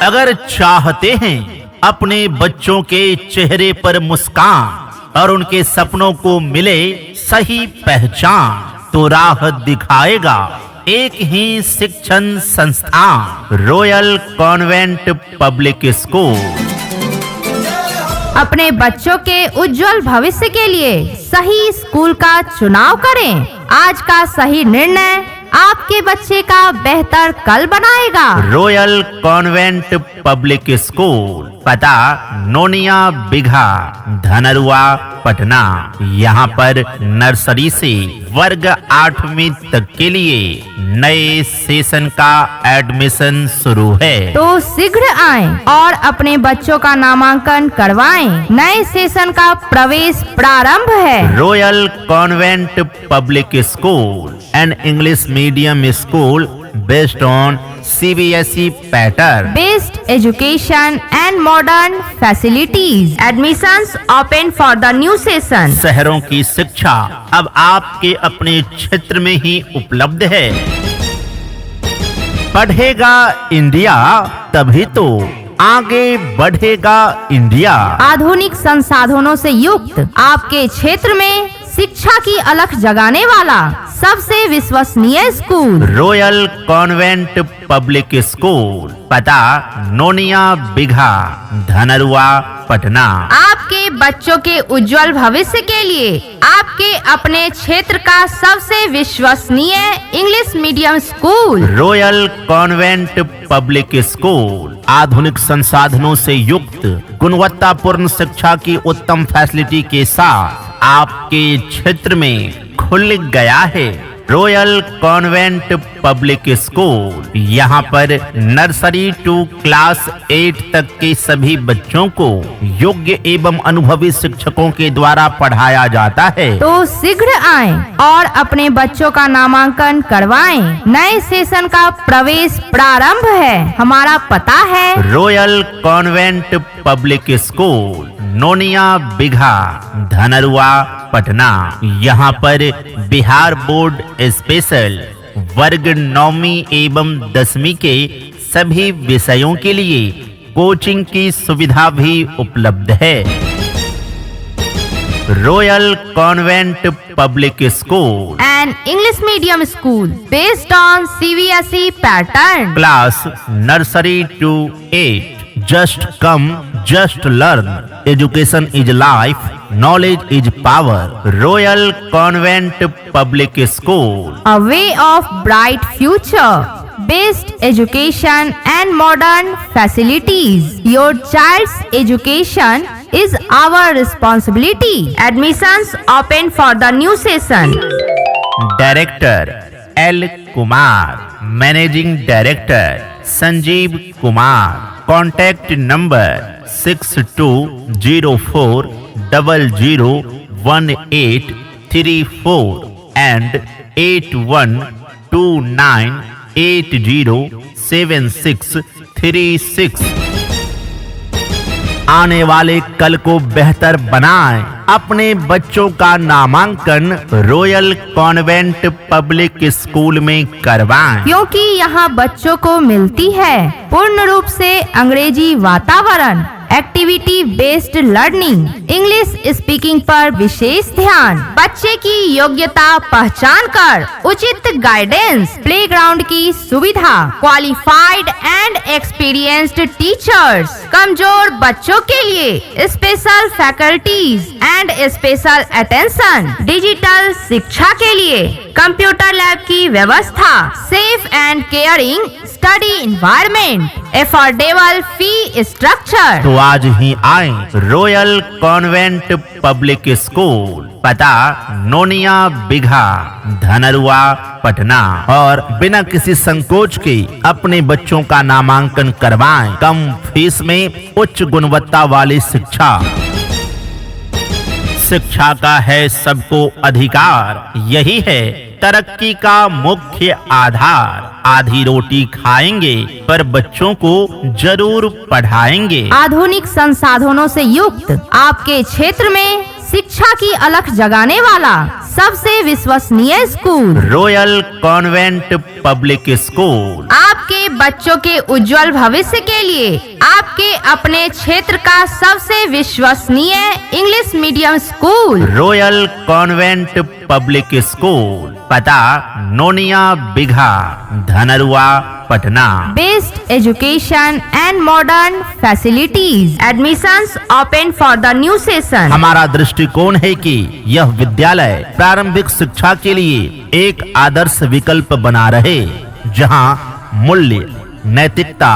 अगर चाहते हैं अपने बच्चों के चेहरे पर मुस्कान और उनके सपनों को मिले सही पहचान, तो राह दिखाएगा एक ही शिक्षण संस्थान, रॉयल कॉन्वेंट पब्लिक स्कूल। अपने बच्चों के उज्जवल भविष्य के लिए सही स्कूल का चुनाव करें। आज का सही निर्णय आपके बच्चे का बेहतर कल बनाएगा। रॉयल कॉन्वेंट पब्लिक स्कूल, पता नोनिया बिघा, धनरुआ, पटना। यहाँ पर नर्सरी से वर्ग 8वीं तक के लिए नए सेशन का एडमिशन शुरू है, तो शीघ्र आएं और अपने बच्चों का नामांकन करवाएं। नए सेशन का प्रवेश प्रारंभ है। Royal convent public school and English medium school based on CBSE pattern, best education and modern facilities. Admissions open for the new session. शहरों की शिक्षा अब आपके अपने क्षेत्र में ही उपलब्ध है। पढ़ेगा इंडिया तभी तो आगे बढ़ेगा इंडिया। आधुनिक संसाधनों से युक्त आपके क्षेत्र में शिक्षा की अलख जगाने वाला सबसे विश्वसनीय school, royal convent public school, पता नोनिया बिघा, धनरुआ, पटना। आपके बच्चों के उज्जवल भविष्य के लिए आपके अपने क्षेत्र का सबसे विश्वसनीय English medium school, royal convent public school. आधुनिक संसाधनों से युक्त गुणवत्तापूर्ण शिक्षा की उत्तम फैसिलिटी के साथ आपके क्षेत्र में खुल गया है रॉयल कॉन्वेंट पब्लिक स्कूल। यहाँ पर नर्सरी टू क्लास 8 तक के सभी बच्चों को योग्य एवं अनुभवी शिक्षकों के द्वारा पढ़ाया जाता है, तो शीघ्र आएं और अपने बच्चों का नामांकन करवाएं। नए सेशन का प्रवेश प्रारंभ है। हमारा पता है royal convent public school, Nonia Bigha, Dhanrua, Patna. यहाँ पर बिहार बोर्ड स्पेशल वर्ग 9वीं एवं 10वीं के सभी विषयों के लिए कोचिंग की सुविधा भी उपलब्ध है। Royal convent public School, an English medium school based on CBSE pattern, class nursery to 8। Just come, just learn. Education is life, knowledge is power. Royal Convent Public School, a way of bright future. Best education and modern facilities. Your child's education is our responsibility. Admissions open for the new session. Director L. Kumar, Managing Director Sanjeev Kumar. Contact number 6204001834 and 8129807636। आने वाले कल को बेहतर बनाएं। अपने बच्चों का नामांकन रॉयल कॉन्वेंट पब्लिक स्कूल में करवाएं, क्योंकि यहाँ बच्चों को मिलती है पूर्ण रूप से अंग्रेजी वातावरण, activity based learning, English speaking पर विशेष ध्यान, बच्चे की योग्यता पहचान कर उचित गाइडेंस, प्लेग्राउंड की सुविधा, क्वालिफाइड एंड एक्सपीरियंस्ड टीचर्स, कमजोर बच्चों के लिए special faculties and special attention, digital शिक्षा के लिए कंप्यूटर लैब की व्यवस्था, safe and caring study environment, affordable fee structure. तो आज ही आएं रॉयल कॉन्वेंट पब्लिक स्कूल, पता नोनिया बिघा, धनरुआ, पटना। और बिना किसी संकोच के अपने बच्चों का नामांकन करवाएं। कम फीस में उच्च गुणवत्ता वाली शिक्षा। शिक्षा का है सबको अधिकार, यही है तरक्की का मुख्य आधार। आधी रोटी खाएंगे पर बच्चों को जरूर पढ़ाएंगे। आधुनिक संसाधनों से युक्त आपके क्षेत्र में शिक्षा की अलख जगाने वाला सबसे विश्वसनीय school royal convent public school. आपके बच्चों के उज्जवल भविष्य के लिए आपके अपने क्षेत्र का सबसे विश्वसनीय English medium school royal convent public school, पता Nonia Bigha, Dhanrua, Patna. Best education and modern facilities. Admissions open for the new session. हमारा दृष्टिकोण है कि यह विद्यालय प्रारंभिक शिक्षा के लिए एक आदर्श विकल्प बना रहे, जहां मूल्य, नैतिकता,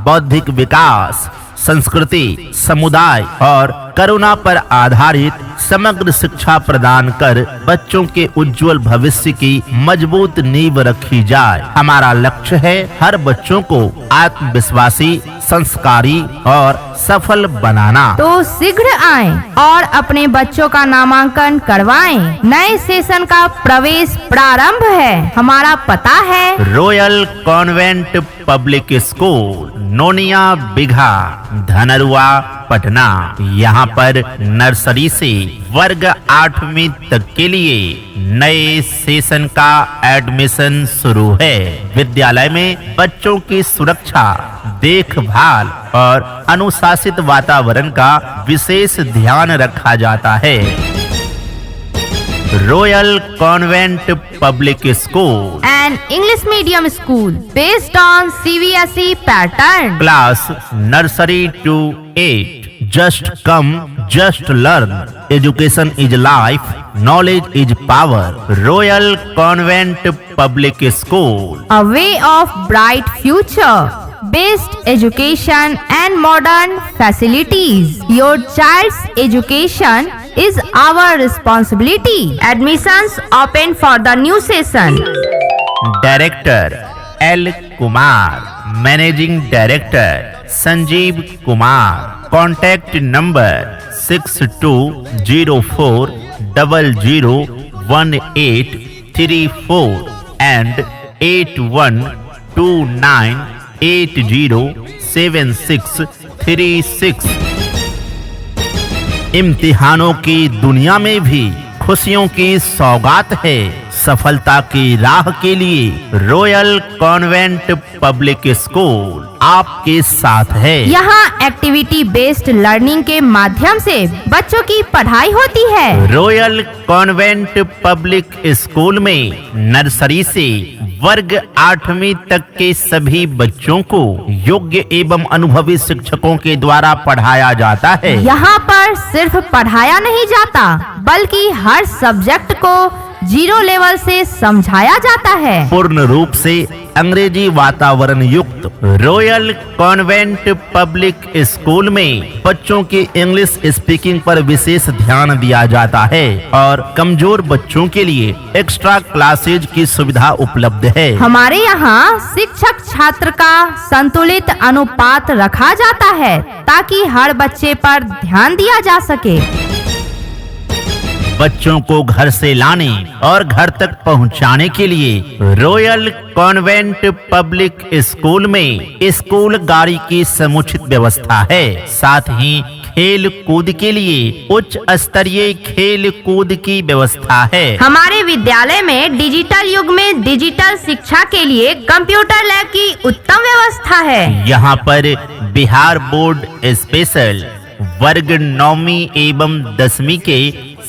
बौद्धिक विकास, संस्कृति, समुदाय और करुणा पर आधारित समग्र शिक्षा प्रदान कर बच्चों के उज्जवल भविष्य की मजबूत नींव रखी जाए। हमारा लक्ष्य है हर बच्चों को आत्मविश्वासी, संस्कारी और सफल बनाना। तो शीघ्र आएं और अपने बच्चों का नामांकन करवाएं। नए सेशन का प्रवेश प्रारंभ है। हमारा पता है royal convent public school, Nonia Bigha, Dhanrua, Patna. यहाँ पर नर्सरी से वर्ग 8वीं तक के लिए नए सेशन का एडमिशन शुरू है। विद्यालय में बच्चों की सुरक्षा, देखभाल और अनुशासित वातावरण का विशेष ध्यान रखा जाता है। Royal convent public School, an English medium school based on CBSE pattern. Class nursery to 8. Just come, just learn. Education is life, knowledge is power. Royal Convent Public School. A way of bright future. Best education and modern facilities. Your child's education is our responsibility. Admissions open for the new session. Director L. Kumar. Managing Director Sanjeev Kumar. Contact number 6204001834 and 8129807636। इम्तिहानों की दुनिया में भी खुशियों की सौगात है। सफलता की राह के लिए रॉयल कॉन्वेंट पब्लिक स्कूल आपके साथ है। यहाँ एक्टिविटी बेस्ड लर्निंग के माध्यम से बच्चों की पढ़ाई होती है। रॉयल कॉन्वेंट पब्लिक स्कूल में नर्सरी से वर्ग 8वीं तक के सभी बच्चों को योग्य एवं अनुभवी शिक्षकों के द्वारा पढ़ाया जाता है। यहाँ पर सिर्फ पढ़ाया नहीं जाता, बल्कि हर सब्जेक्ट को 0 लेवल से समझाया जाता है। पूर्ण रूप से अंग्रेजी वातावरण युक्त रॉयल कॉन्वेंट पब्लिक स्कूल में बच्चों की इंग्लिश स्पीकिंग पर विशेष ध्यान दिया जाता है और कमजोर बच्चों के लिए एक्स्ट्रा क्लासेज की सुविधा उपलब्ध है। हमारे यहाँ शिक्षक छात्र का संतुलित अनुपात रखा जाता है ताकि हर बच्चे पर ध्यान दिया जा सके। बच्चों को घर से लाने और घर तक पहुंचाने के लिए रॉयल कॉन्वेंट पब्लिक स्कूल में स्कूल गाड़ी की समुचित व्यवस्था है। साथ ही खेल कूद के लिए उच्च स्तरीय खेल कूद की व्यवस्था है। हमारे विद्यालय में डिजिटल युग में डिजिटल शिक्षा के लिए कंप्यूटर लैब की उत्तम व्यवस्था है। यहाँ पर बिहार बोर्ड स्पेशल वर्ग 9वीं एवं 10वीं के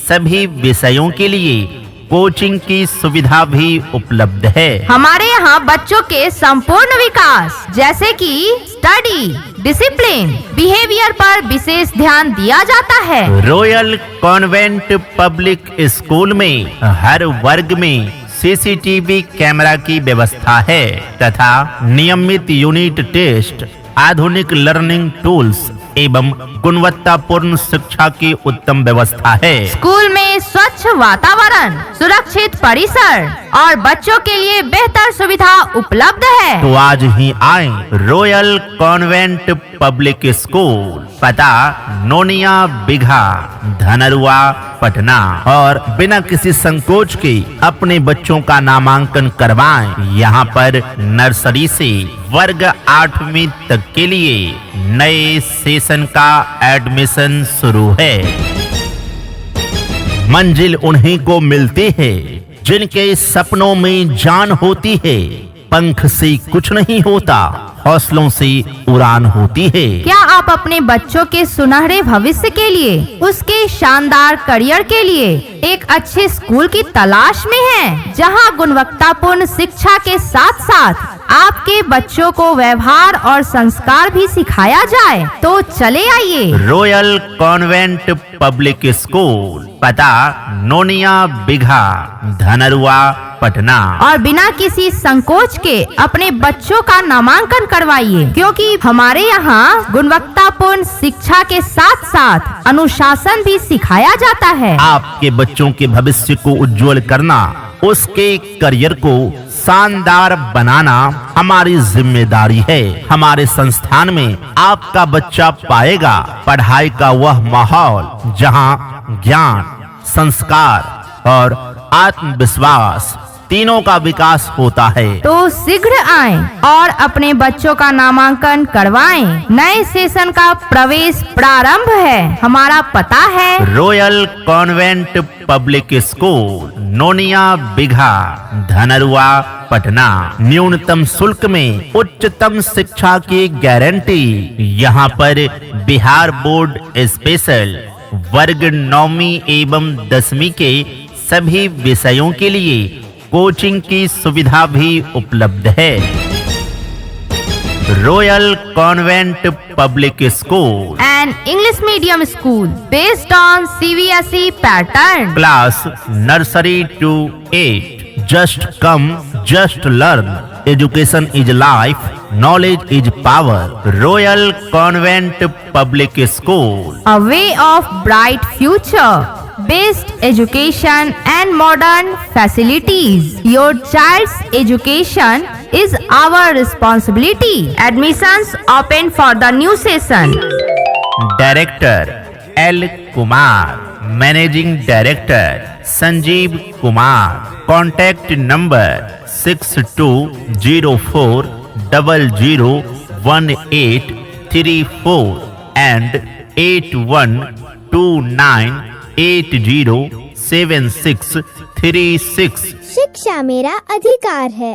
सभी विषयों के लिए कोचिंग की सुविधा भी उपलब्ध है। हमारे यहाँ बच्चों के संपूर्ण विकास जैसे कि स्टडी, डिसिप्लिन, बिहेवियर पर विशेष ध्यान दिया जाता है। रॉयल कॉन्वेंट पब्लिक स्कूल में हर वर्ग में सीसीटीवी कैमरा की व्यवस्था है तथा नियमित यूनिट टेस्ट, आधुनिक लर्निंग टूल्स एवं गुणवत्तापूर्ण शिक्षा की उत्तम व्यवस्था है। स्कूल में स्वच्छ वातावरण, सुरक्षित परिसर और बच्चों के लिए बेहतर सुविधा उपलब्ध है। तो आज ही आए रॉयल कॉन्वेंट पब्लिक स्कूल, पता नोनिया बिघा, धनरुआ, पटना, और बिना किसी संकोच के अपने बच्चों का नामांकन करवाएं। यहाँ पर नर्सरी से वर्ग 8वीं तक के लिए नए सेशन का एडमिशन शुरू है। मंजिल उन्हीं को मिलती है जिनके सपनों में जान होती है। पंख से कुछ नहीं होता, हौसलों से उड़ान होती है। क्या आप अपने बच्चों के सुनहरे भविष्य के लिए, उसके शानदार करियर के लिए एक अच्छे स्कूल की तलाश में हैं, जहां गुणवत्तापूर्ण शिक्षा के साथ साथ आपके बच्चों को व्यवहार और संस्कार भी सिखाया जाए? तो चले आइए। रॉयल कॉन्वेंट पब्लिक स्कूल, पता नोनिया बिघा, धनरुआ, पटना। और बिना किसी संकोच के अपने बच्चों का नामांकन करवाइए, क्योंकि हमारे यहाँ गुणवत्तापूर्ण शिक्षा के साथ साथ अनुशासन भी सिखाया जाता है। आपके बच्चों के भविष्य को उज्जवल करना, उसके करियर को शानदार बनाना हमारी जिम्मेदारी है। हमारे संस्थान में आपका बच्चा पाएगा पढ़ाई का वह माहौल जहां ज्ञान, संस्कार और आत्मविश्वास तीनों का विकास होता है। तो शीघ्र आएं और अपने बच्चों का नामांकन करवाएं। नए सेशन का प्रवेश प्रारंभ है। हमारा पता है royal convent public school, Nonia Bigha, Dhanrua, Patna. न्यूनतम शुल्क में उच्चतम शिक्षा की गारंटी। यहाँ पर बिहार बोर्ड स्पेशल वर्ग 9वीं एवं 10वीं के सभी विषयों के लिए कोचिंग की सुविधा भी उपलब्ध है। Royal convent public School, an English medium school based on CBSE pattern. Class nursery to 8। Just come, just learn. Education is life, knowledge is power. Royal convent public School, A way of bright future. Best education and modern facilities. Your child's education is our responsibility. Admissions open for the new session. Director L Kumar, managing director Sanjeev Kumar. Contact number 6204001834 and 8129807636। शिक्षा मेरा अधिकार है।